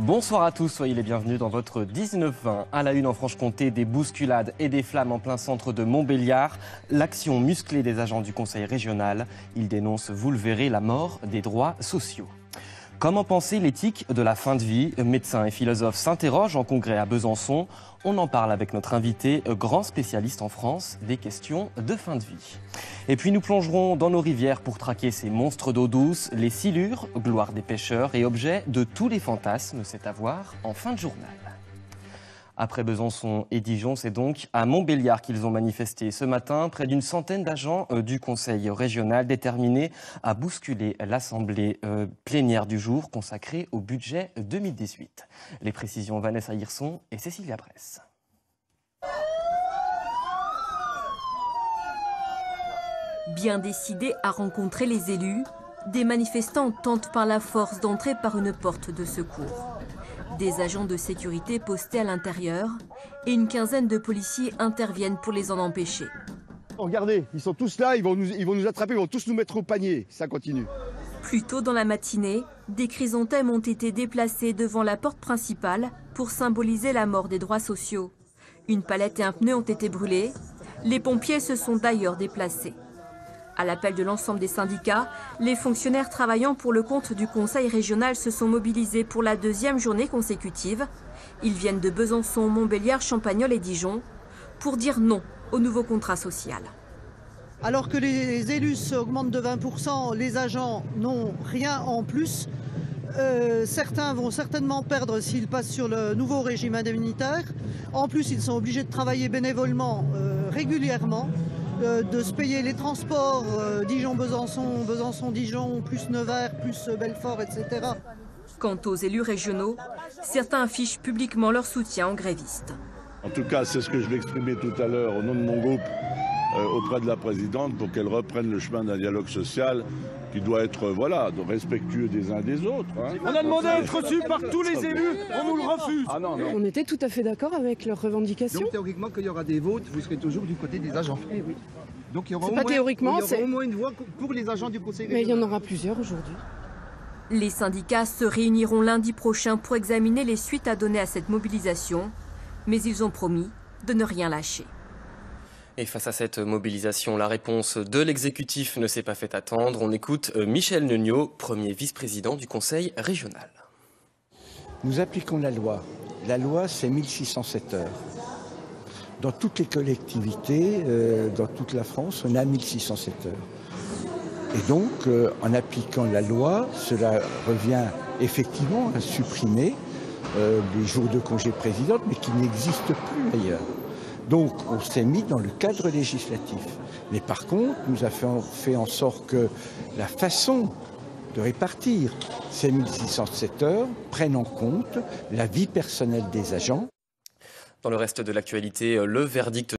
Bonsoir à tous, soyez les bienvenus dans votre 19-20. À la une en Franche-Comté, des bousculades et des flammes en plein centre de Montbéliard. L'action musclée des agents du conseil régional. Ils dénoncent, vous le verrez, la mort des droits sociaux. Comment penser l'éthique de la fin de vie? Médecins et philosophes s'interrogent en congrès à Besançon. On en parle avec notre invité, grand spécialiste en France des questions de fin de vie. Et puis nous plongerons dans nos rivières pour traquer ces monstres d'eau douce, les silures, gloire des pêcheurs et objet de tous les fantasmes. C'est à voir en fin de journal. Après Besançon et Dijon, c'est donc à Montbéliard qu'ils ont manifesté ce matin. Près d'une centaine d'agents du conseil régional déterminés à bousculer l'assemblée plénière du jour consacrée au budget 2018. Les précisions Vanessa Hirson et Cécilia Bresse. Bien décidés à rencontrer les élus, des manifestants tentent par la force d'entrer par une porte de secours. Des agents de sécurité postés à l'intérieur et une quinzaine de policiers interviennent pour les en empêcher. Regardez, ils sont tous là, ils vont nous attraper, ils vont tous nous mettre au panier, ça continue. Plus tôt dans la matinée, des chrysanthèmes ont été déplacés devant la porte principale pour symboliser la mort des droits sociaux. Une palette et un pneu ont été brûlés. Les pompiers se sont d'ailleurs déplacés. À l'appel de l'ensemble des syndicats, les fonctionnaires travaillant pour le compte du conseil régional se sont mobilisés pour la deuxième journée consécutive. Ils viennent de Besançon, Montbéliard, Champagnole et Dijon pour dire non au nouveau contrat social. Alors que les élus augmentent de 20%, les agents n'ont rien en plus. Certains vont certainement perdre s'ils passent sur le nouveau régime indemnitaire. En plus, ils sont obligés de travailler bénévolement régulièrement. De se payer les transports, Dijon-Besançon, Besançon-Dijon, plus Nevers, plus Belfort, etc. Quant aux élus régionaux, certains affichent publiquement leur soutien aux grévistes. En tout cas, c'est ce que je vais exprimer tout à l'heure au nom de mon groupe auprès de la présidente pour qu'elle reprenne le chemin d'un dialogue social qui doit être respectueux des uns des autres. Hein. On a demandé à être reçu par tous les élus, on nous le refuse. Ah non, non. On était tout à fait d'accord avec leurs revendications. Donc théoriquement, quand il y aura des votes, vous serez toujours du côté des agents. Eh oui. Donc il y aura, au moins une voix pour les agents du conseil régional. Mais il y en aura plusieurs aujourd'hui. Les syndicats se réuniront lundi prochain pour examiner les suites à donner à cette mobilisation. Mais ils ont promis de ne rien lâcher. Et face à cette mobilisation, la réponse de l'exécutif ne s'est pas fait attendre. On écoute Michel Neugnot, premier vice-président du conseil régional. Nous appliquons la loi. La loi, c'est 1607 heures. Dans toutes les collectivités, dans toute la France, on a 1607 heures. Et donc, en appliquant la loi, cela revient effectivement à supprimer les jours de congé présidente, mais qui n'existent plus ailleurs. Donc, on s'est mis dans le cadre législatif. Mais par contre, nous avons fait en sorte que la façon de répartir ces 1607 heures prenne en compte la vie personnelle des agents. Dans le reste de l'actualité, le verdict